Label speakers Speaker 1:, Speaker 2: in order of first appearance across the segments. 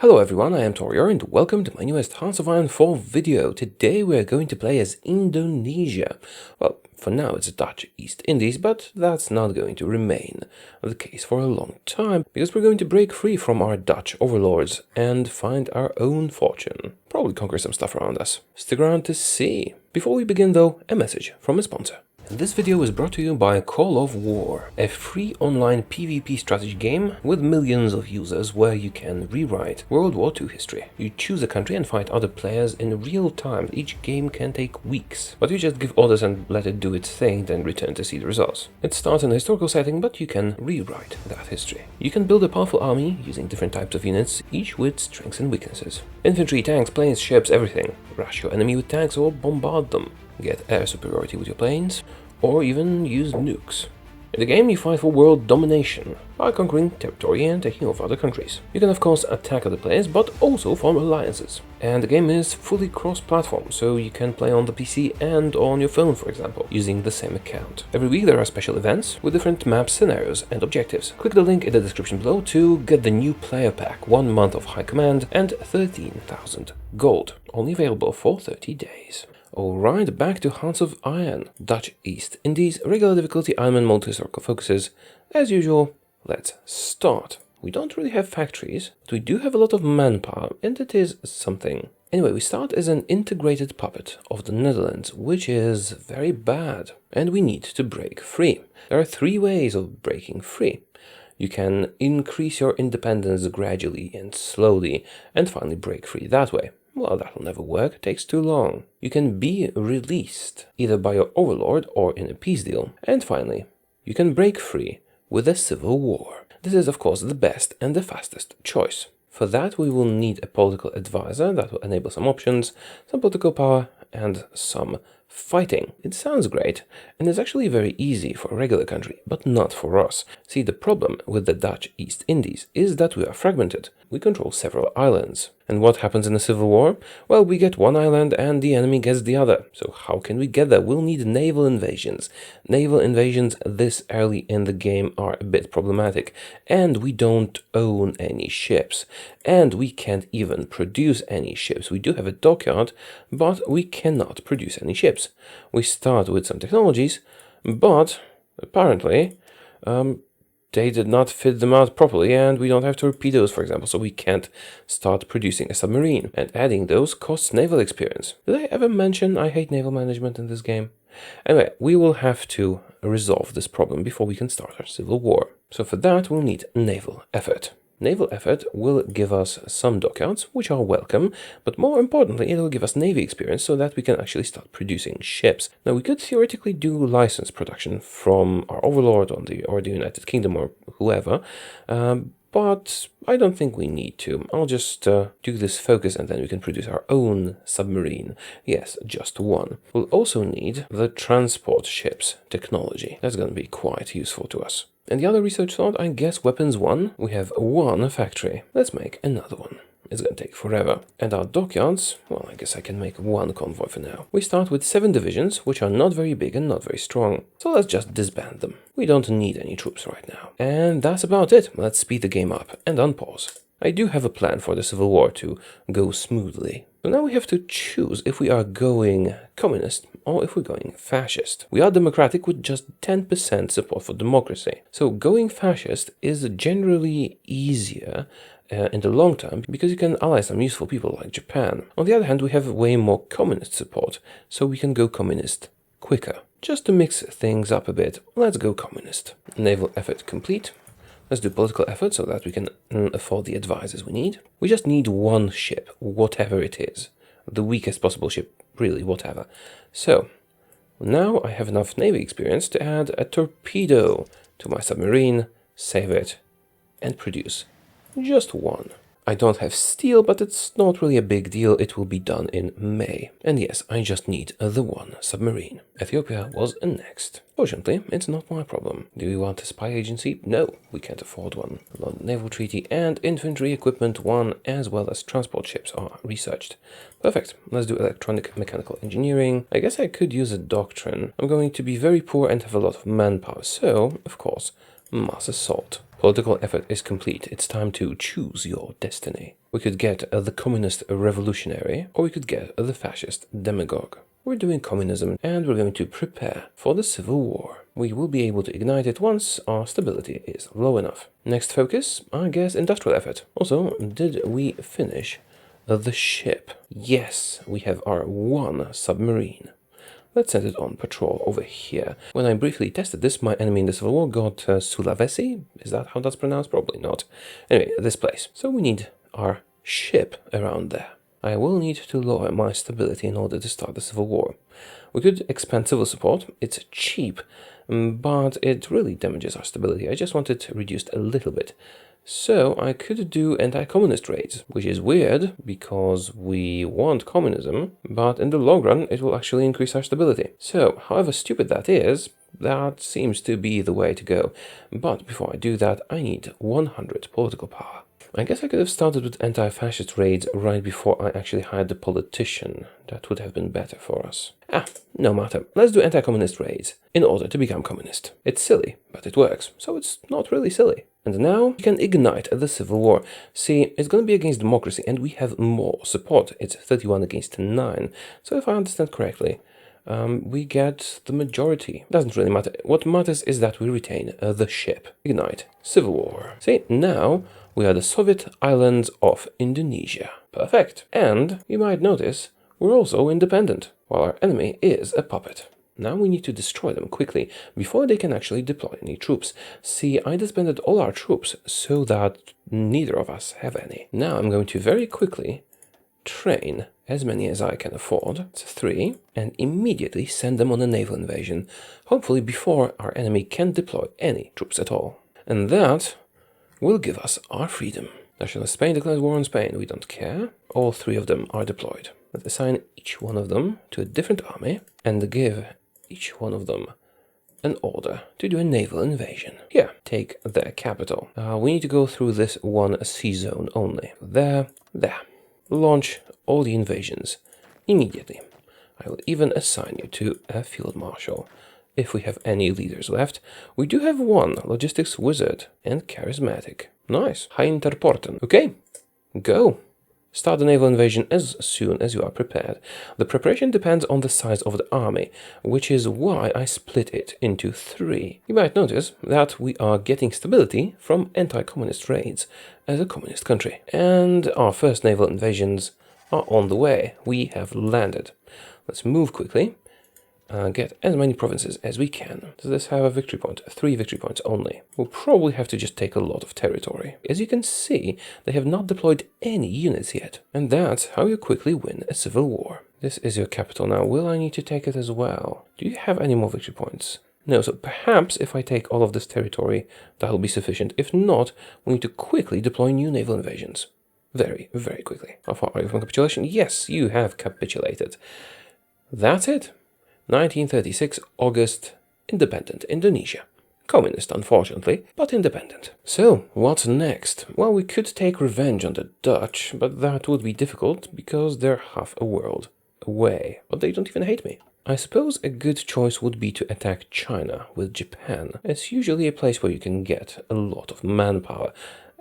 Speaker 1: Hello everyone, I am Taureor and welcome to my newest Hearts of Iron 4 video. Today we are going to play as Indonesia. Well, for now it's Dutch East Indies, but that's not going to remain the case for a long time, because we're going to break free from our Dutch overlords and find our own fortune. Probably conquer some stuff around us. Stick around to see. Before we begin though, a message from a sponsor. This video is brought to you by Call of War, a free online PvP strategy game with millions of users where you can rewrite World War II history. You choose a country and fight other players in real time. Each game can take weeks, but you just give orders and let it do its thing, then return to see the results. It starts in a historical setting, but you can rewrite that history. You can build a powerful army using different types of units, each with strengths and weaknesses. Infantry, tanks, planes, ships, everything. Rush your enemy with tanks or bombard them. Get air superiority with your planes, or even use nukes. In the game you fight for world domination by conquering territory and taking over other countries. You can of course attack other players, but also form alliances. And the game is fully cross-platform, so you can play on the PC and on your phone, for example, using the same account. Every week there are special events with different maps, scenarios and objectives. Click the link in the description below to get the new player pack, 1 month of high command and 13,000 gold, only available for 30 days. Alright, back to Hearts of Iron, Dutch East Indies, regular difficulty, Ironman, multi-historical focuses. As usual, let's start. We don't really have factories, but we do have a lot of manpower, and it is something. Anyway, we start as an integrated puppet of the Netherlands, which is very bad, and we need to break free. There are 3 ways of breaking free. You can increase your independence gradually and slowly, and finally break free that way. Well, that'll never work, it takes too long. You can be released, either by your overlord or in a peace deal. And finally, you can break free with a civil war. This is of course the best and the fastest choice. For that we will need a political advisor that will enable some options, some political power and some fighting. It sounds great, and it's actually very easy for a regular country, but not for us. See, the problem with the Dutch East Indies is that we are fragmented. We control several islands. And what happens in a civil war? Well, we get one island and the enemy gets the other. So how can we get there? We'll need naval invasions. Naval invasions this early in the game are a bit problematic. And we don't own any ships. And we can't even produce any ships. We do have a dockyard, but we cannot produce any ships. We start with some technologies, but apparently they did not fit them out properly, and we don't have torpedoes, for example, so we can't start producing a submarine. And adding those costs naval experience. Did I ever mention I hate naval management in this game? Anyway, we will have to resolve this problem before we can start our civil war. So for that we'll need naval effort. Naval effort will give us some dockyards, which are welcome, but more importantly, it will give us navy experience so that we can actually start producing ships. Now, we could theoretically do license production from our overlord or the United Kingdom or whoever, but I don't think we need to. I'll just do this focus and then we can produce our own submarine. Yes, just one. We'll also need the transport ships technology. That's going to be quite useful to us. And the other research thought, I guess weapons 1. We have 1 factory. Let's make another one. It's gonna take forever. And our dockyards, well, I guess I can make 1 convoy for now. We start with 7 divisions, which are not very big and not very strong. So let's just disband them. We don't need any troops right now. And that's about it. Let's speed the game up and unpause. I do have a plan for the civil war to go smoothly. So now we have to choose if we are going communist or if we're going fascist. We are democratic with just 10% support for democracy. So going fascist is generally easier in the long term because you can ally some useful people like Japan. On the other hand, we have way more communist support, so we can go communist quicker. Just to mix things up a bit, let's go communist. Naval effort complete. Let's do political effort so that we can afford the advisors we need. We just need 1 ship, whatever it is. The weakest possible ship, really, whatever. So, now I have enough navy experience to add a torpedo to my submarine, save it, and produce just 1. I don't have steel, but it's not really a big deal. It will be done in May. And yes, I just need the 1 submarine. Ethiopia was next. Fortunately, it's not my problem. Do we want a spy agency? No, we can't afford one. London Naval Treaty and Infantry Equipment 1 as well as transport ships are researched. Perfect. Let's do electronic mechanical engineering. I guess I could use a doctrine. I'm going to be very poor and have a lot of manpower, so, of course, mass assault. political effort is complete. It's time to choose your destiny. We could get the communist revolutionary, or we could get the fascist demagogue. We're doing communism, and we're going to prepare for the civil war. We will be able to ignite it once our stability is low enough. Next focus, I guess, industrial effort. Also, did we finish the ship? Yes, we have our one submarine. Let's send it on patrol over here. When I briefly tested this, my enemy in the Civil War got Sulawesi. Is that how that's pronounced? Probably not. Anyway, this place. So we need our ship around there. I will need to lower my stability in order to start the Civil War. We could expand civil support. It's cheap, but it really damages our stability. I just want it reduced a little bit. So I could do anti-communist raids, which is weird because we want communism, but in the long run it will actually increase our stability. So, however stupid that is, that seems to be the way to go. But before I do that, I need 100 political power. I guess I could have started with anti-fascist raids right before I actually hired the politician. That would have been better for us. No matter. Let's do anti-communist raids in order to become communist. It's silly, but it works, so it's not really silly. And now we can ignite the civil war. See, it's going to be against democracy, and we have more support. It's 31 against 9. So if I understand correctly, we get the majority. Doesn't really matter. What matters is that we retain the ship. Ignite. Civil war. See, now we are the Soviet islands of Indonesia. Perfect. And you might notice we're also independent, while our enemy is a puppet. Now we need to destroy them quickly, before they can actually deploy any troops. See, I disbanded all our troops so that neither of us have any. Now I'm going to very quickly train as many as I can afford, it's 3, and immediately send them on a naval invasion, hopefully before our enemy can deploy any troops at all. And that will give us our freedom. National Spain declares war on Spain. We don't care. All 3 of them are deployed. Let's assign each one of them to a different army and give each one of them an order to do a naval invasion. Here, take their capital. We need to go through this one sea zone only. There. Launch all the invasions immediately. I will even assign you to a field marshal. If we have any leaders left, we do have one logistics wizard and charismatic. Nice. High interporten. Okay, go. Start the naval invasion as soon as you are prepared. The preparation depends on the size of the army, which is why I split it into 3. You might notice that we are getting stability from anti-communist raids as a communist country. And our first naval invasions are on the way. We have landed. Let's move quickly. Get as many provinces as we can. Does this have a victory point? 3 victory points only. We'll probably have to just take a lot of territory. As you can see, they have not deployed any units yet. And that's how you quickly win a civil war. This is your capital now. Will I need to take it as well? Do you have any more victory points? No, so perhaps if I take all of this territory, that'll be sufficient. If not, we need to quickly deploy new naval invasions. Very, very quickly. How far are you from capitulation? Yes, you have capitulated. That's it. 1936, August, independent Indonesia. Communist, unfortunately, but independent. So, what's next? Well, we could take revenge on the Dutch, but that would be difficult because they're half a world away. But they don't even hate me. I suppose a good choice would be to attack China with Japan. It's usually a place where you can get a lot of manpower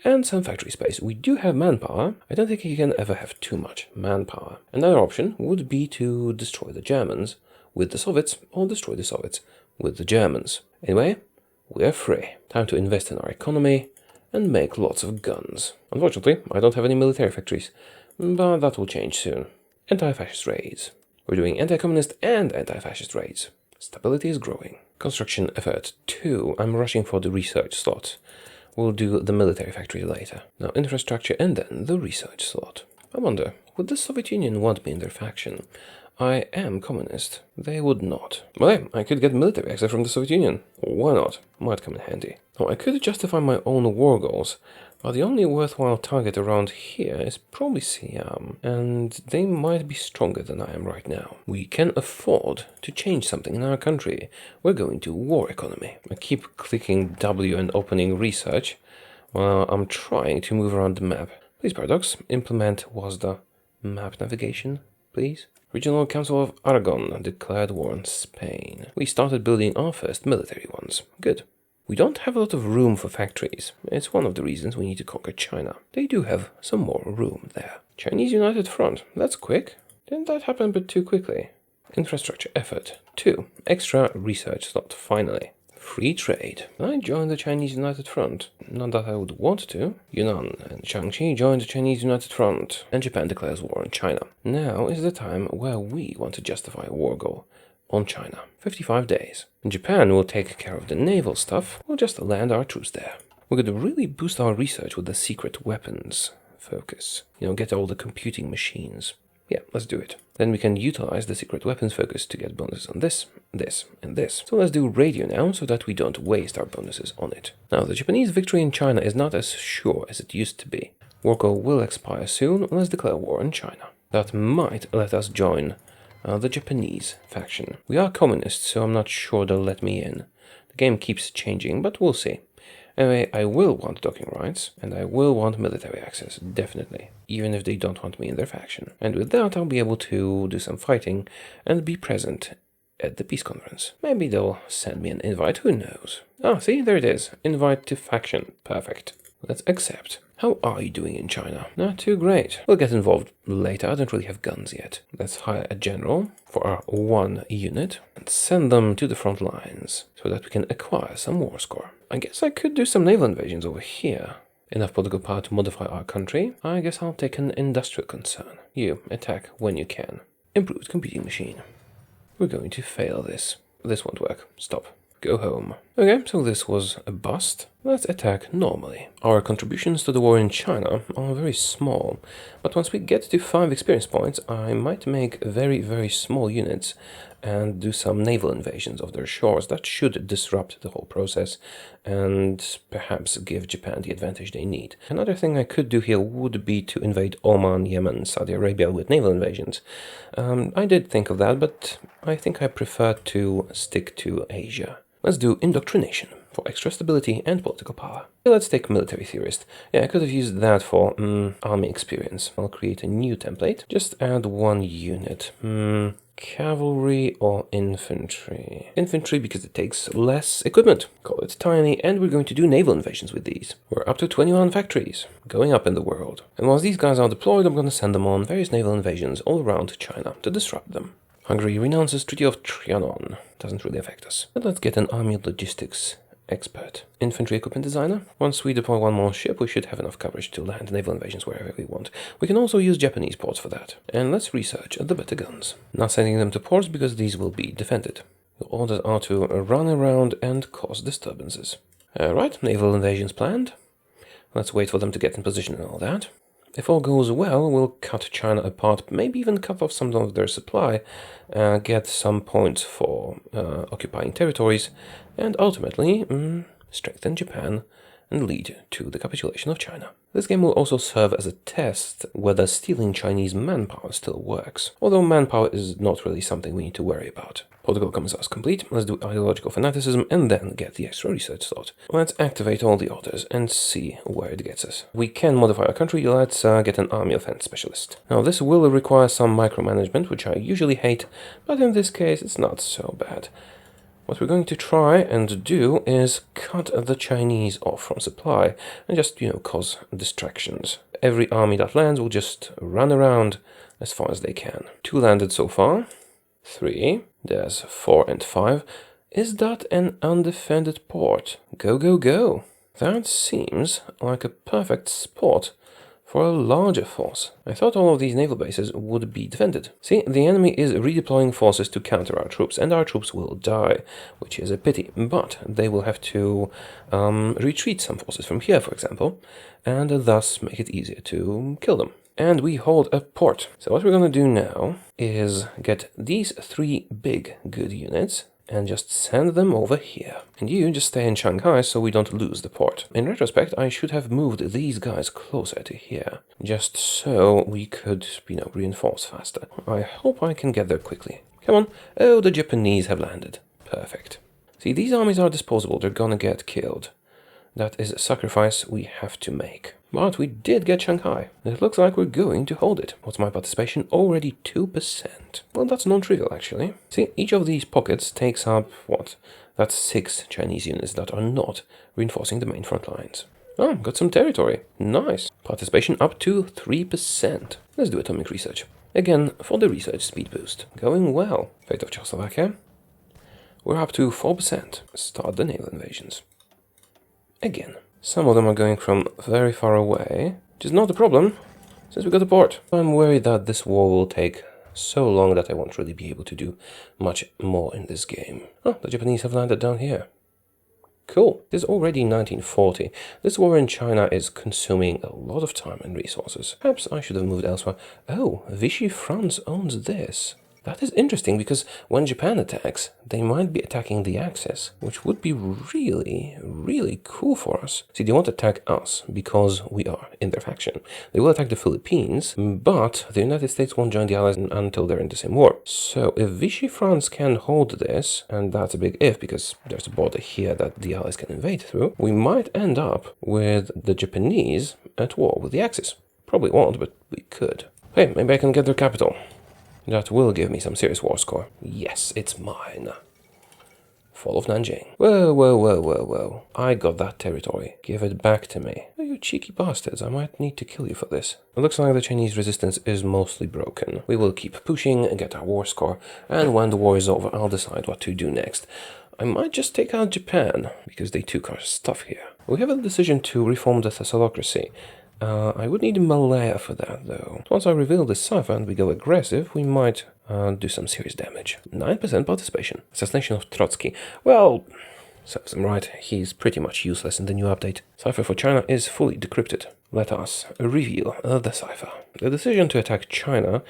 Speaker 1: and some factory space. We do have manpower. I don't think you can ever have too much manpower. Another option would be to destroy the Germans with the Soviets, or destroy the Soviets with the Germans. Anyway, we're free. Time to invest in our economy and make lots of guns. Unfortunately, I don't have any military factories, but that will change soon. Anti-fascist raids. We're doing anti-communist and anti-fascist raids. Stability is growing. Construction effort 2. I'm rushing for the research slot. We'll do the military factory later. Now infrastructure and then the research slot. I wonder, would the Soviet Union want me in their faction? I am communist. They would not. Well, I could get military access from the Soviet Union. Why not? Might come in handy. Now, I could justify my own war goals, but the only worthwhile target around here is probably Siam, and they might be stronger than I am right now. We can afford to change something in our country. We're going to war economy. I keep clicking W and opening research while I'm trying to move around the map. Please, Paradox, implement WASDA map navigation, please. Regional Council of Aragon declared war on Spain. We started building our first military ones. Good. We don't have a lot of room for factories. It's one of the reasons we need to conquer China. They do have some more room there. Chinese United Front. That's quick. Didn't that happen a bit too quickly? Infrastructure effort. 2. Extra research slot, finally. Free trade. I joined the Chinese United Front. Not that I would want to. Yunnan and Shaanxi joined the Chinese United Front, and Japan declares war on China. Now is the time where we want to justify a war goal on China. 55 days. Japan will take care of the naval stuff. We'll just land our troops there. We could really boost our research with the secret weapons focus. Get all the computing machines. Yeah, let's do it. Then we can utilize the secret weapons focus to get bonuses on this, this, and this. So let's do radio now, so that we don't waste our bonuses on it. Now, the Japanese victory in China is not as sure as it used to be. War goal will expire soon. Let's declare war on China. That might let us join the Japanese faction. We are communists, so I'm not sure they'll let me in. The game keeps changing, but we'll see. Anyway, I will want docking rights, and I will want military access, definitely, even if they don't want me in their faction. And with that, I'll be able to do some fighting and be present at the peace conference. Maybe they'll send me an invite, who knows? Ah, see, there it is. Invite to faction. Perfect. Let's accept. How are you doing in China? Not too great. We'll get involved later. I don't really have guns yet. Let's hire a general for our 1 unit and send them to the front lines so that we can acquire some war score. I guess I could do some naval invasions over here. Enough political power to modify our country. I guess I'll take an industrial concern. You, attack when you can. Improved computing machine. We're going to fail this. This won't work. Stop. Go home. Okay, so this was a bust. Let's attack normally. Our contributions to the war in China are very small, but once we get to 5 experience points, I might make very, very small units and do some naval invasions of their shores. That should disrupt the whole process and perhaps give Japan the advantage they need. Another thing I could do here would be to invade Oman, Yemen, Saudi Arabia with naval invasions. I did think of that, but I think I prefer to stick to Asia. Let's do indoctrination for extra stability and political power. Let's take military theorist. Yeah, I could have used that for army experience. I'll create a new template. Just add 1 unit. Cavalry or infantry? Infantry because it takes less equipment. Call it tiny, and we're going to do naval invasions with these. We're up to 21 factories, going up in the world. And while these guys are deployed, I'm going to send them on various naval invasions all around China to disrupt them. Hungary renounces Treaty of Trianon. Doesn't really affect us. But let's get an army logistics expert. Infantry equipment designer. Once we deploy 1 more ship, we should have enough coverage to land naval invasions wherever we want. We can also use Japanese ports for that. And let's research the better guns. Not sending them to ports because these will be defended. The orders are to run around and cause disturbances. Right, naval invasions planned. Let's wait for them to get in position and all that. If all goes well, we'll cut China apart, maybe even cut off some of their supply, get some points for occupying territories, and ultimately strengthen Japan and lead to the capitulation of China. This game will also serve as a test whether stealing Chinese manpower still works, although manpower is not really something we need to worry about. Political commissars complete. Let's do ideological fanaticism and then get the extra research slot. Let's activate all the orders and see where it gets us. We can modify our country. Let's get an army offense specialist. Now this will require some micromanagement, which I usually hate, but in this case it's not so bad. What we're going to try and do is cut the Chinese off from supply and just, cause distractions. Every army that lands will just run around as far as they can. 2 landed so far. 3. There's 4 and 5. Is that an undefended port? Go, go, go. That seems like a perfect spot for a larger force. I thought all of these naval bases would be defended. See, the enemy is redeploying forces to counter our troops, and our troops will die, which is a pity. But they will have to retreat some forces from here, for example, and thus make it easier to kill them. And we hold a port. So what we're going to do now is get these 3 big good units and just send them over here. And you just stay in Shanghai so we don't lose the port. In retrospect, I should have moved these guys closer to here, just so we could, reinforce faster. I hope I can get there quickly. Come on. Oh, the Japanese have landed. Perfect. See, these armies are disposable. They're gonna get killed. That is a sacrifice we have to make. But we did get Shanghai. It looks like we're going to hold it. What's my participation? Already 2%. Well, that's non-trivial, actually. See, each of these pockets takes up, what? That's 6 Chinese units that are not reinforcing the main front lines. Oh, got some territory. Nice. Participation up to 3%. Let's do atomic research. Again, for the research speed boost. Going well. Fate of Czechoslovakia. We're up to 4%. Start the naval invasions. Again. Some of them are going from very far away, which is not a problem, since we got a port. I'm worried that this war will take so long that I won't really be able to do much more in this game. Oh, the Japanese have landed down here. Cool. It is already 1940. This war in China is consuming a lot of time and resources. Perhaps I should have moved elsewhere. Oh, Vichy France owns this. That is interesting, because when Japan attacks, they might be attacking the Axis, which would be really, really cool for us. See, they won't attack us because we are in their faction. They will attack the Philippines, but the United States won't join the Allies until they're in the same war. So if Vichy France can hold this, and that's a big if because there's a border here that the Allies can invade through, we might end up with the Japanese at war with the Axis. Probably won't, but we could. Hey, maybe I can get their capital. That will give me some serious war score. Yes, it's mine. Fall of Nanjing. Whoa, whoa, whoa, whoa, whoa. I got that territory. Give it back to me. Oh, you cheeky bastards, I might need to kill you for this. It looks like the Chinese resistance is mostly broken. We will keep pushing and get our war score, and when the war is over, I'll decide what to do next. I might just take out Japan, because they took our stuff here. We have a decision to reform the Thessalocracy. I would need Malaya for that, though. Once I reveal this cipher and we go aggressive, we might do some serious damage. 9% participation. Assassination of Trotsky. Well, serves him right. He's pretty much useless in the new update. Cipher for China is fully decrypted. Let us reveal the cipher. The decision to attack China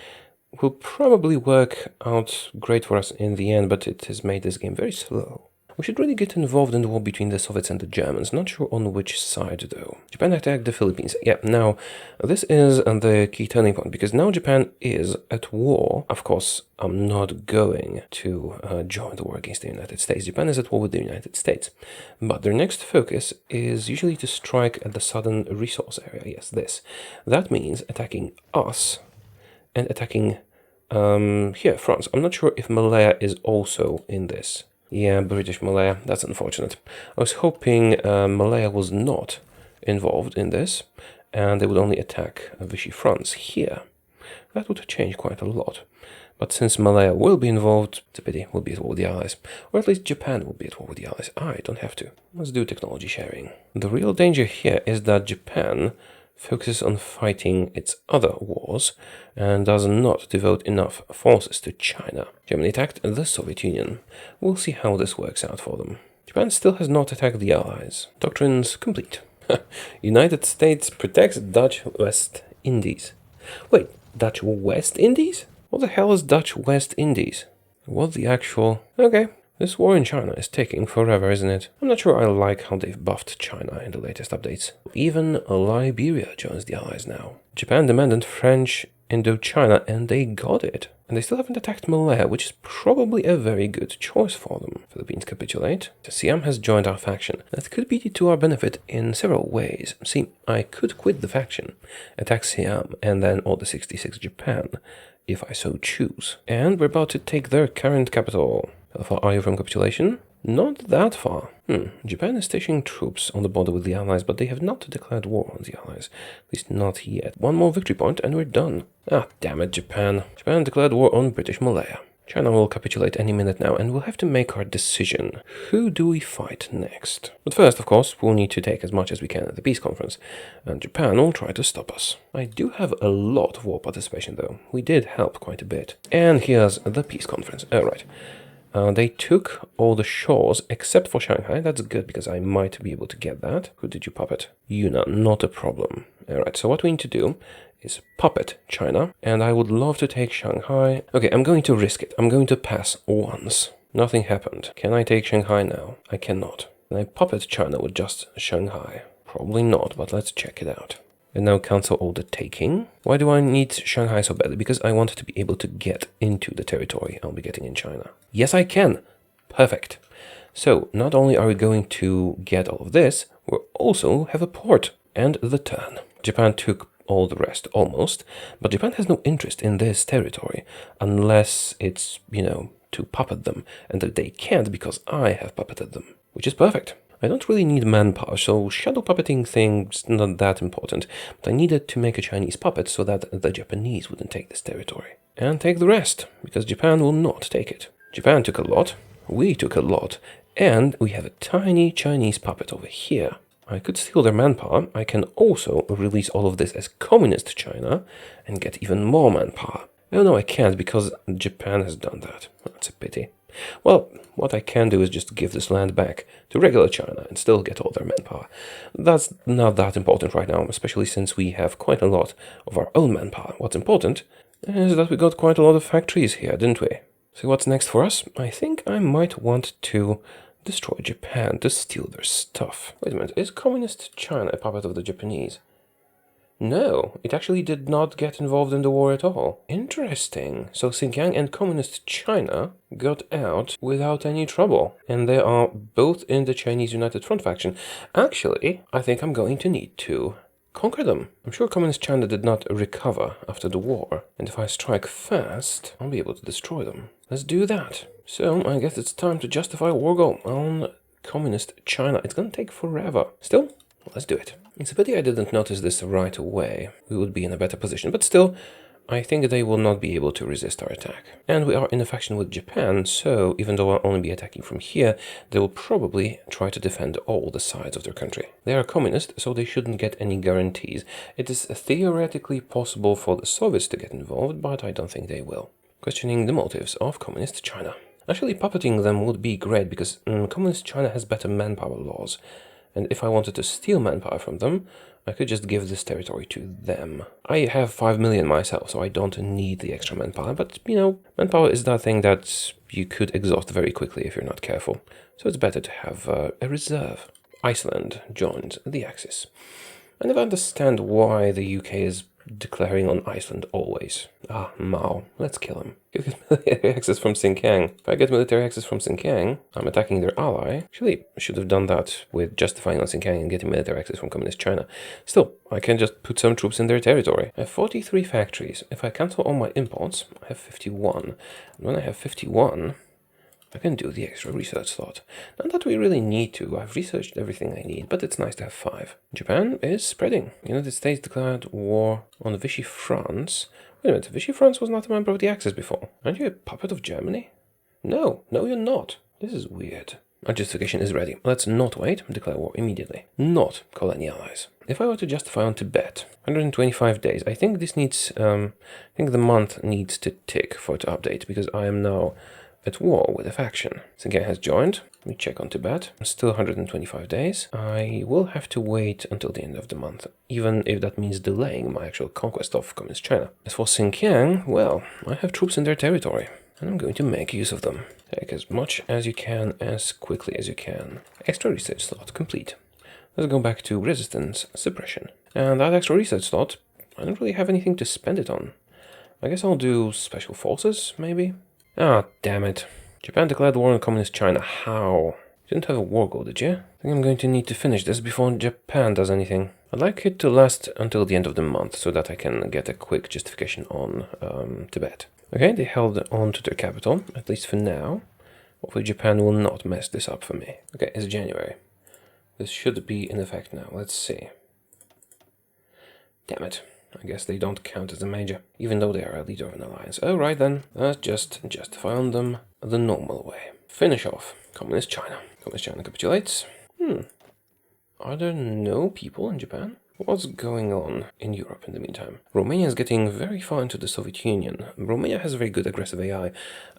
Speaker 1: will probably work out great for us in the end, but it has made this game very slow. We should really get involved in the war between the Soviets and the Germans. Not sure on which side, though. Japan attacked the Philippines. Yeah, now, this is the key turning point, because now Japan is at war. Of course, I'm not going to join the war against the United States. Japan is at war with the United States. But their next focus is usually to strike at the southern resource area. Yes, this. That means attacking us and attacking, here, France. I'm not sure if Malaya is also in this. Yeah, British Malaya, that's unfortunate. I was hoping Malaya was not involved in this, and they would only attack Vichy France here. That would change quite a lot. But since Malaya will be involved, it's a pity, we'll be at war with the Allies. Or at least Japan will be at war with the Allies. I don't have to. Let's do technology sharing. The real danger here is that Japan focuses on fighting its other wars and does not devote enough forces to China. Germany attacked the Soviet Union. We'll see how this works out for them. Japan still has not attacked the Allies. Doctrines complete. United States protects Dutch West Indies. Wait, Dutch West Indies? What the hell is Dutch West Indies? What the actual... Okay. This war in China is taking forever, isn't it? I'm not sure I like how they've buffed China in the latest updates. Even Liberia joins the Allies now. Japan demanded French Indochina, and they got it. And they still haven't attacked Malaya, which is probably a very good choice for them. Philippines capitulate. Siam has joined our faction. That could be to our benefit in several ways. See, I could quit the faction, attack Siam, and then Order 66 Japan, if I so choose. And we're about to take their current capital. How far are you from capitulation? Not that far. Japan is stationing troops on the border with the Allies, but they have not declared war on the Allies. At least not yet. One more victory point and we're done. Ah, damn it, Japan. Japan declared war on British Malaya. China will capitulate any minute now, and we'll have to make our decision. Who do we fight next? But first, of course, we'll need to take as much as we can at the peace conference, and Japan will try to stop us. I do have a lot of war participation, though. We did help quite a bit. And here's the peace conference. Oh, right. They took all the shores except for Shanghai. That's good because I might be able to get that. Who did you puppet? Yunnan, not a problem. Alright, so what we need to do is puppet China, and I would love to take Shanghai. Okay, I'm going to risk it. I'm going to pass once. Nothing happened. Can I take Shanghai now? I cannot. Can I puppet China with just Shanghai? Probably not, but let's check it out. And now cancel all the taking. Why do I need Shanghai so badly? Because I want to be able to get into the territory I'll be getting in China. Yes, I can. Perfect. So, not only are we going to get all of this, we'll also have a port and the turn. Japan took all the rest, almost, but Japan has no interest in this territory unless it's, to puppet them, and that they can't because I have puppeted them, which is perfect. I don't really need manpower, so shadow puppeting thing's not that important, but I needed to make a Chinese puppet so that the Japanese wouldn't take this territory. And take the rest, because Japan will not take it. Japan took a lot, we took a lot, and we have a tiny Chinese puppet over here. I could steal their manpower. I can also release all of this as communist China and get even more manpower. Oh no, I can't because Japan has done that. That's a pity. Well, what I can do is just give this land back to regular China and still get all their manpower. That's not that important right now, especially since we have quite a lot of our own manpower. What's important is that we got quite a lot of factories here, didn't we? So what's next for us? I think I might want to destroy Japan to steal their stuff. Wait a minute, is communist China a puppet of the Japanese? No, it actually did not get involved in the war at all. Interesting. So Xinjiang and communist China got out without any trouble. And they are both in the Chinese United Front faction. Actually, I think I'm going to need to conquer them. I'm sure communist China did not recover after the war. And if I strike fast, I'll be able to destroy them. Let's do that. So I guess it's time to justify a war goal on communist China. It's gonna take forever. Still, let's do it. It's a pity I didn't notice this right away. We would be in a better position, but still, I think they will not be able to resist our attack. And we are in a faction with Japan, so even though I'll only be attacking from here, they will probably try to defend all the sides of their country. They are communist, so they shouldn't get any guarantees. It is theoretically possible for the Soviets to get involved, but I don't think they will. Questioning the motives of communist China. Actually, puppeting them would be great because communist China has better manpower laws. And if I wanted to steal manpower from them, I could just give this territory to them. I have 5 million myself, so I don't need the extra manpower. But, manpower is that thing that you could exhaust very quickly if you're not careful. So it's better to have a reserve. Iceland joins the Axis. I never understand why the UK is declaring on Iceland always. Ah, Mao. Let's kill him. You get military access from Xinjiang. If I get military access from Xinjiang, I'm attacking their ally. Actually, I should have done that with justifying on Xinjiang and getting military access from Communist China. Still, I can just put some troops in their territory. I have 43 factories. If I cancel all my imports, I have 51. And when I have 51, I can do the extra research slot. Not that we really need to. I've researched everything I need, but it's nice to have 5. Japan is spreading. United States declared war on Vichy France. Wait a minute, Vichy France was not a member of the Axis before. Aren't you a puppet of Germany? No, you're not. This is weird. Our justification is ready. Let's not wait. Declare war immediately. Not call any allies. If I were to justify on Tibet, 125 days. I think this needs, I think the month needs to tick for it to update because I am now at war with a faction. Xinjiang has joined. Let me check on Tibet. Still 125 days. I will have to wait until the end of the month, even if that means delaying my actual conquest of Communist China. As for Xinjiang, well, I have troops in their territory, and I'm going to make use of them. Take as much as you can, as quickly as you can. Extra research slot complete. Let's go back to resistance suppression. And that extra research slot, I don't really have anything to spend it on. I guess I'll do special forces, maybe? Ah, damn it. Japan declared war on Communist China. How? You didn't have a war goal, did you? I think I'm going to need to finish this before Japan does anything. I'd like it to last until the end of the month so that I can get a quick justification on Tibet. Okay, they held on to their capital, at least for now. Hopefully Japan will not mess this up for me. Okay, it's January. This should be in effect now. Let's see. Damn it. I guess they don't count as a major, even though they are a leader of an alliance. Alright then, let's just justify on them the normal way. Finish off Communist China. Communist China capitulates. Are there no people in Japan? What's going on in Europe in the meantime? Romania is getting very far into the Soviet Union. Romania has a very good aggressive AI.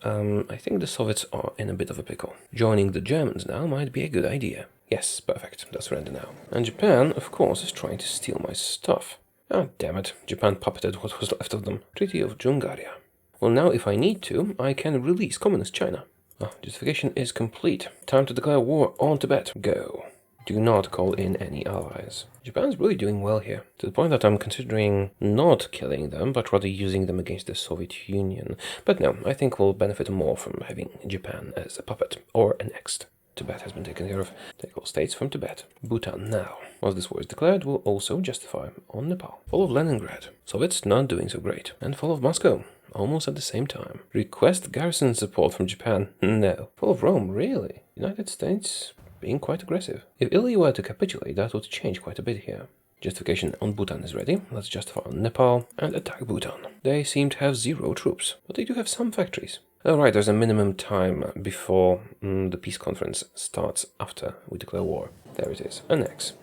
Speaker 1: I think the Soviets are in a bit of a pickle. Joining the Germans now might be a good idea. Yes, perfect. Let's surrender now. And Japan, of course, is trying to steal my stuff. Ah, damn it. Japan puppeted what was left of them. Treaty of Jungaria. Well, now if I need to, I can release Communist China. Ah, justification is complete. Time to declare war on Tibet. Go. Do not call in any allies. Japan's really doing well here, to the point that I'm considering not killing them, but rather using them against the Soviet Union. But no, I think we'll benefit more from having Japan as a puppet, or annexed. Tibet has been taken care of. Take all states from Tibet. Bhutan now. Once this war is declared, will also justify on Nepal. Fall of Leningrad. Soviets not doing so great. And fall of Moscow. Almost at the same time. Request garrison support from Japan. No. Fall of Rome, really? United States being quite aggressive. If Italy were to capitulate, that would change quite a bit here. Justification on Bhutan is ready. Let's justify on Nepal and attack Bhutan. They seem to have 0 troops, but they do have some factories. Alright, there's a minimum time before the peace conference starts after we declare war. There it is. Annex.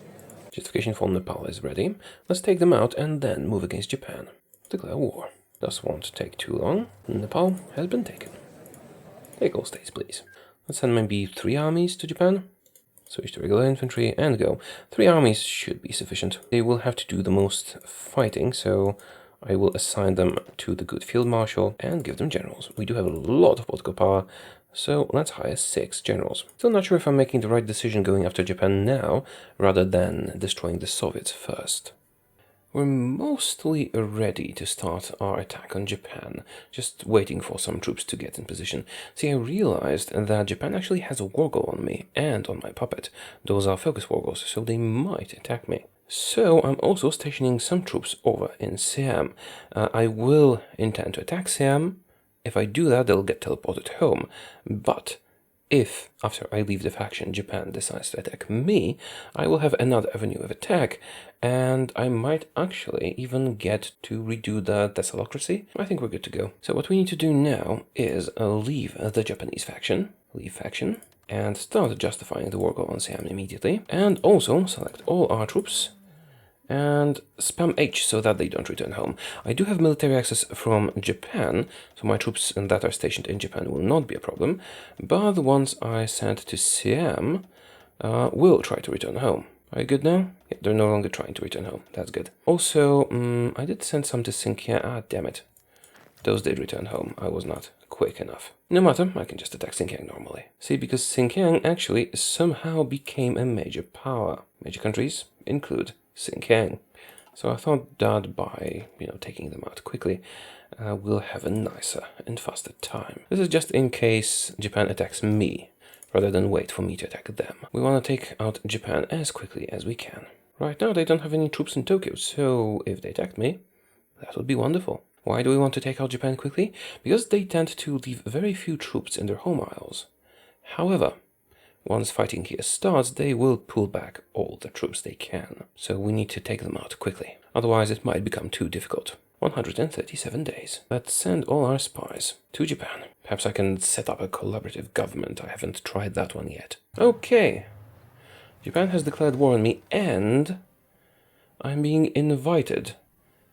Speaker 1: Justification for Nepal is ready. Let's take them out and then move against Japan. Declare war. This won't take too long. Nepal has been taken. Take all states, please. Let's send maybe 3 armies to Japan. Switch to regular infantry and go. 3 armies should be sufficient. They will have to do the most fighting, so I will assign them to the good field marshal and give them generals. We do have a lot of political power, so let's hire 6 generals. Still not sure if I'm making the right decision going after Japan now, rather than destroying the Soviets first. We're mostly ready to start our attack on Japan, just waiting for some troops to get in position. See, I realized that Japan actually has a war goal on me and on my puppet. Those are focus war goals, so they might attack me. So I'm also stationing some troops over in Siam. I will intend to attack Siam. If I do that, they'll get teleported home. But if, after I leave the faction, Japan decides to attack me, I will have another avenue of attack, and I might actually even get to redo the Thessalocracy. I think we're good to go. So what we need to do now is leave the Japanese faction, and start justifying the war goal on Siam immediately, and also select all our troops, and spam H so that they don't return home. I do have military access from Japan, so my troops that are stationed in Japan will not be a problem, but the ones I sent to Siam will try to return home. Are you good now? Yeah, they're no longer trying to return home. That's good. Also, I did send some to Xinjiang. Ah, damn it. Those did return home. I was not quick enough. No matter, I can just attack Xinjiang normally. See, because Xinjiang actually somehow became a major power. Major countries include Xinjiang. So I thought that by, taking them out quickly, we'll have a nicer and faster time. This is just in case Japan attacks me, rather than wait for me to attack them. We want to take out Japan as quickly as we can. Right now they don't have any troops in Tokyo, so if they attacked me, that would be wonderful. Why do we want to take out Japan quickly? Because they tend to leave very few troops in their home isles. However, once fighting here starts, they will pull back all the troops they can. So we need to take them out quickly. Otherwise it might become too difficult. 137 days. Let's send all our spies to Japan. Perhaps I can set up a collaborative government. I haven't tried that one yet. Okay. Japan has declared war on me, and I'm being invited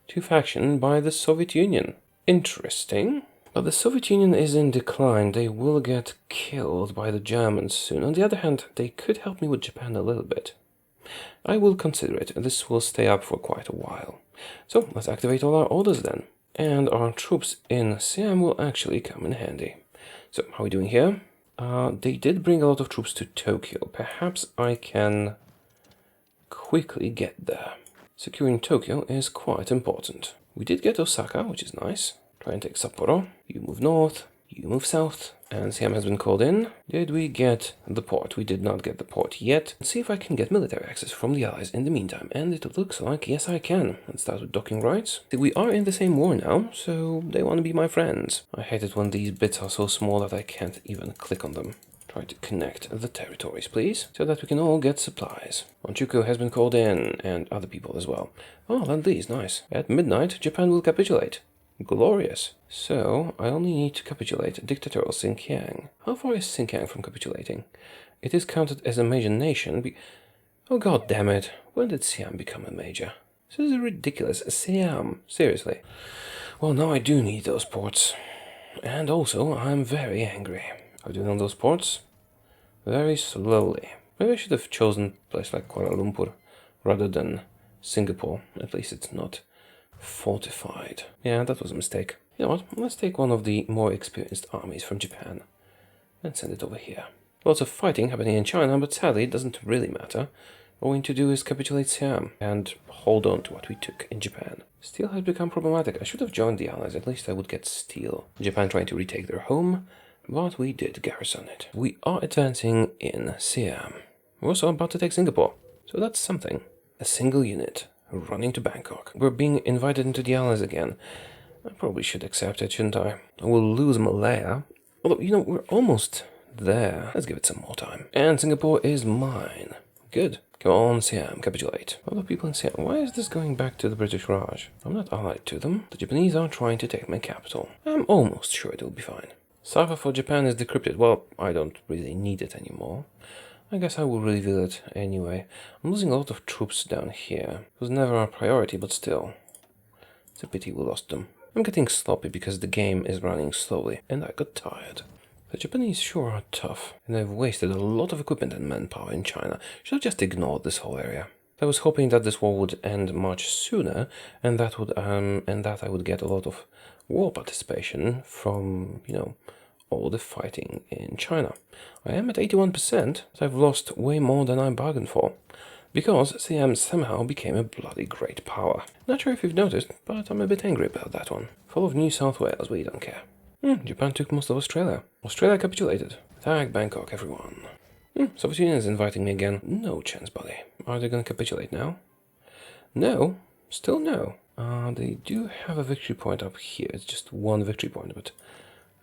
Speaker 1: to faction by the Soviet Union. Interesting. But the Soviet Union is in decline. They will get killed by the Germans soon. On the other hand, they could help me with Japan a little bit. I will consider it. This will stay up for quite a while. So let's activate all our orders then. And our troops in Siam will actually come in handy. So how are we doing here? They did bring a lot of troops to Tokyo. Perhaps I can quickly get there. Securing Tokyo is quite important. We did get Osaka, which is nice. Try and take Sapporo. You move north, you move south, and Siam has been called in. Did we get the port? We did not get the port yet. Let's see if I can get military access from the Allies in the meantime, and it looks like yes I can. Let's start with docking rights. We are in the same war now, so they want to be my friends. I hate it when these bits are so small that I can't even click on them. Try to connect the territories, please, so that we can all get supplies. Manchukuo has been called in, and other people as well. Oh, Lend-Lease, nice. At midnight, Japan will capitulate. Glorious. So, I only need to capitulate dictatorial Xinjiang. How far is Xinjiang from capitulating? It is counted as a major nation. Oh god damn it. When did Siam become a major? This is ridiculous. Siam. Seriously. Well, now I do need those ports. And also, I'm very angry. I'm doing on those ports very slowly. Maybe I should have chosen a place like Kuala Lumpur rather than Singapore. At least it's not fortified. Yeah, that was a mistake. You know what? Let's take one of the more experienced armies from Japan and send it over here. Lots of fighting happening in China, but sadly it doesn't really matter. All we need to do is capitulate Siam and hold on to what we took in Japan. Steel has become problematic. I should have joined the Allies. At least I would get steel. Japan trying to retake their home but we did garrison it. We are advancing in Siam. We're also about to take Singapore, so that's something. A single unit running to Bangkok. We're being invited into the Allies again. I probably should accept it, shouldn't I? I will lose Malaya. Although, you know, we're almost there. Let's give it some more time. And Singapore is mine. Good. Come on, Siam, capitulate. Other people in Siam. Why is this going back to the British Raj? I'm not allied to them. The Japanese are trying to take my capital. I'm almost sure it'll be fine. Cipher for Japan is decrypted. Well, I don't really need it anymore. I guess I will reveal it anyway. I'm losing a lot of troops down here. It was never a priority, but still. It's a pity we lost them. I'm getting sloppy because the game is running slowly, and I got tired. The Japanese sure are tough, and I've wasted a lot of equipment and manpower in China. Should have just ignored this whole area. I was hoping that this war would end much sooner, and that I would get a lot of war participation from, you know, all the fighting in China. I am at 81%, but I've lost way more than I bargained for, because Siam somehow became a bloody great power. Not sure if you've noticed, but I'm a bit angry about that one. Full of New South Wales, we don't care. Japan took most of Australia. Australia capitulated. Attack Bangkok, everyone. Soviet Union is inviting me again. No chance, buddy. Are they gonna capitulate now? No. Still no. They do have a victory point up here. It's just one victory point, but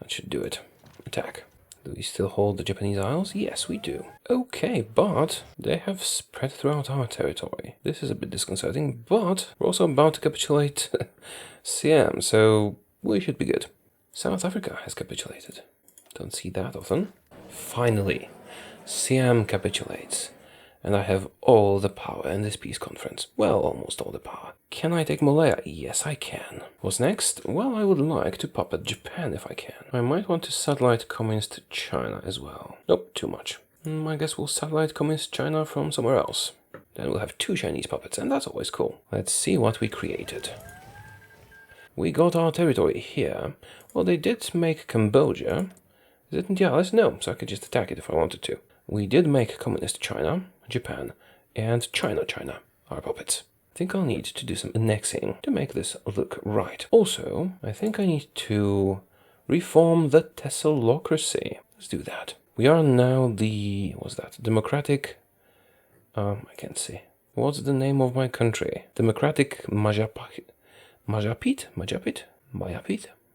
Speaker 1: that should do it. Attack. Do we still hold the Japanese Isles? Yes, we do. Okay, but they have spread throughout our territory. This is a bit disconcerting, but we're also about to capitulate Siam, so we should be good. South Africa has capitulated. Don't see that often. Finally, Siam capitulates, and I have all the power in this peace conference. Well, almost all the power. Can I take Malaya? Yes, I can. What's next? Well, I would like to puppet Japan if I can. I might want to satellite communist China as well. Nope, too much. I guess we'll satellite communist China from somewhere else. Then we'll have 2 Chinese puppets, and that's always cool. Let's see what we created. We got our territory here. Well, they did make Cambodia. Is it in the Allies? No, so I could just attack it if I wanted to. We did make communist China, Japan, and China, our puppets. I think I'll need to do some annexing to make this look right. Also, I think I need to reform the Thessalocracy. Let's do that. We are now the, what's that, Democratic, I can't see. What's the name of my country? Democratic Majapahit?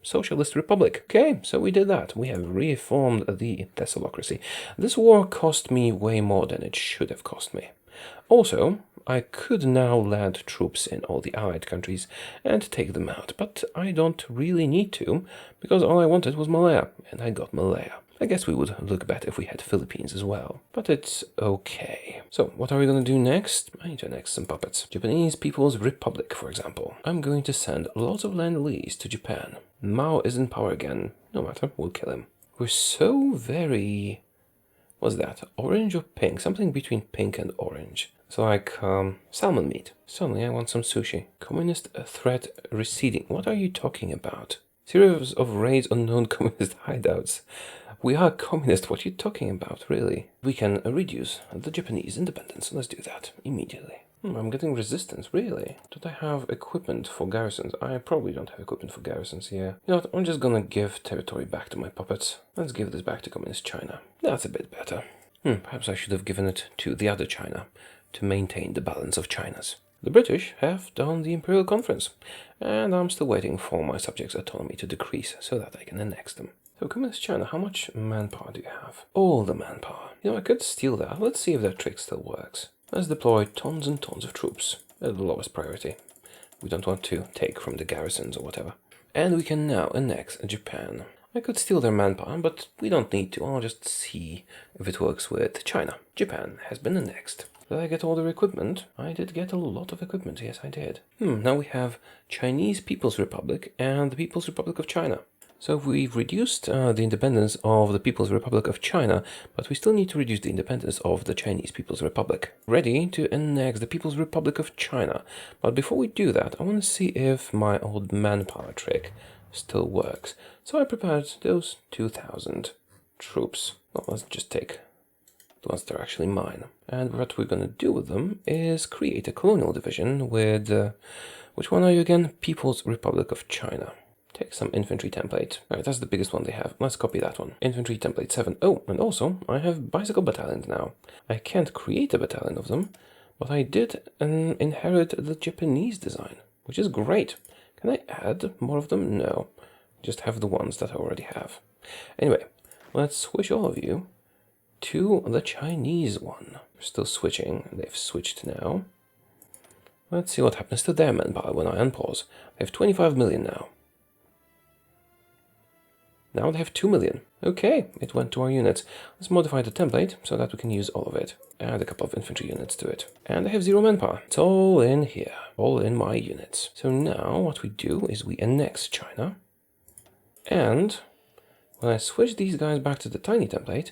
Speaker 1: Socialist Republic. Okay, so we did that. We have reformed the Thessalocracy. This war cost me way more than it should have cost me. Also, I could now land troops in all the allied countries and take them out, but I don't really need to, because all I wanted was Malaya, and I got Malaya. I guess we would look better if we had Philippines as well, but it's okay. So, what are we going to do next? I need to annex some puppets. Japanese People's Republic, for example. I'm going to send lots of land lease to Japan. Mao is in power again. No matter, we'll kill him. We're so very... What's that? Orange or pink? Something between pink and orange. It's like salmon meat. Suddenly I want some sushi. Communist threat receding. What are you talking about? Series of raids on known communist hideouts. We are communist. What are you talking about, really? We can reduce the Japanese independence. Let's do that immediately. I'm getting resistance, really. Don't I have equipment for garrisons? I probably don't have equipment for garrisons here. You know what, I'm just gonna give territory back to my puppets. Let's give this back to Communist China. That's a bit better. Perhaps I should have given it to the other China to maintain the balance of Chinas. The British have done the Imperial Conference, and I'm still waiting for my subjects' autonomy to decrease so that I can annex them. So, Communist China, how much manpower do you have? All the manpower. You know, I could steal that. Let's see if that trick still works. Let's deploy tons and tons of troops at the lowest priority. We don't want to take from the garrisons or whatever. And we can now annex Japan. I could steal their manpower, but we don't need to. I'll just see if it works with China. Japan has been annexed. Did I get all their equipment? I did get a lot of equipment, yes I did. Now we have Chinese People's Republic and the People's Republic of China. So we've reduced the independence of the People's Republic of China, but we still need to reduce the independence of the Chinese People's Republic. Ready to annex the People's Republic of China. But before we do that, I want to see if my old manpower trick still works. So I prepared those 2,000 troops. Well, let's just take the ones that are actually mine. And what we're going to do with them is create a colonial division with... which one are you again? People's Republic of China. take some infantry template. Alright, that's the biggest one they have. Let's copy that one. Infantry template 7. Oh, and also, I have bicycle battalions now. I can't create a battalion of them, but I did inherit the Japanese design, which is great. Can I add more of them? No. Just have the ones that I already have. Anyway, let's switch all of you to the Chinese one. We're still switching. They've switched now. Let's see what happens to their manpower when I unpause. They have 25 million now. Now they have 2 million. Okay, it went to our units. Let's modify the template so that we can use all of it. Add a couple of infantry units to it. And they have 0 manpower. It's all in here. All in my units. So now what we do is we annex China. And when I switch these guys back to the tiny template,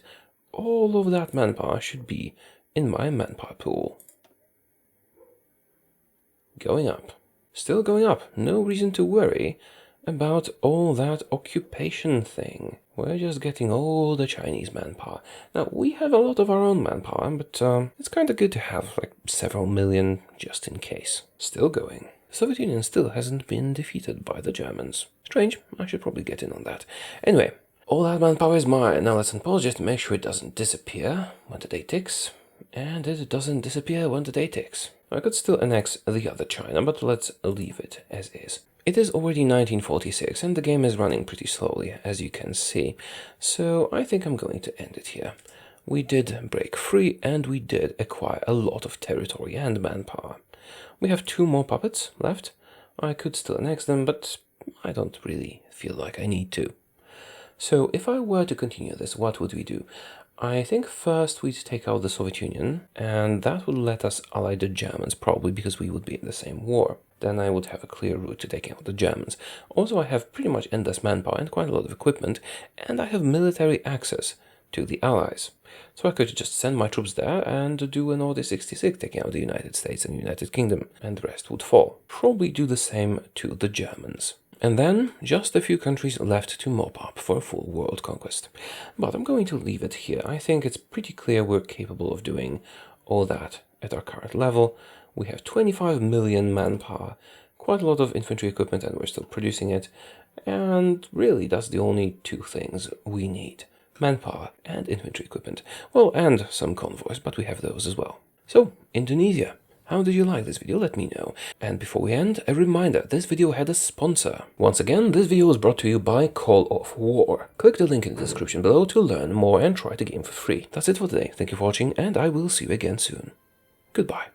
Speaker 1: all of that manpower should be in my manpower pool. Going up. Still going up. No reason to worry about all that occupation thing. We're just getting all the Chinese manpower. Now, we have a lot of our own manpower, but it's kind of good to have like several million just in case. Still going. The Soviet Union still hasn't been defeated by the Germans. Strange. I should probably get in on that. Anyway, all that manpower is mine. Now let's unpause just to make sure it doesn't disappear when the day ticks. And it doesn't disappear when the day ticks. I could still annex the other China, but let's leave it as is. It is already 1946 and the game is running pretty slowly, as you can see. So I think I'm going to end it here. We did break free and we did acquire a lot of territory and manpower. We have 2 more puppets left. I could still annex them, but I don't really feel like I need to. So if I were to continue this, what would we do? I think first we'd take out the Soviet Union, and that would let us ally the Germans, probably because we would be in the same war. Then I would have a clear route to taking out the Germans. Also, I have pretty much endless manpower and quite a lot of equipment, and I have military access to the Allies. So I could just send my troops there and do an Order 66, taking out the United States and United Kingdom, and the rest would fall. Probably do the same to the Germans. And then, just a few countries left to mop up for a full world conquest. But I'm going to leave it here. I think it's pretty clear we're capable of doing all that at our current level. We have 25 million manpower, quite a lot of infantry equipment, and we're still producing it. And really, that's the only 2 things we need. Manpower and infantry equipment. Well, and some convoys, but we have those as well. So, Indonesia. How did you like this video? Let me know. And before we end, a reminder, this video had a sponsor. Once again, this video was brought to you by Call of War. Click the link in the description below to learn more and try the game for free. That's it for today. Thank you for watching, and I will see you again soon. Goodbye.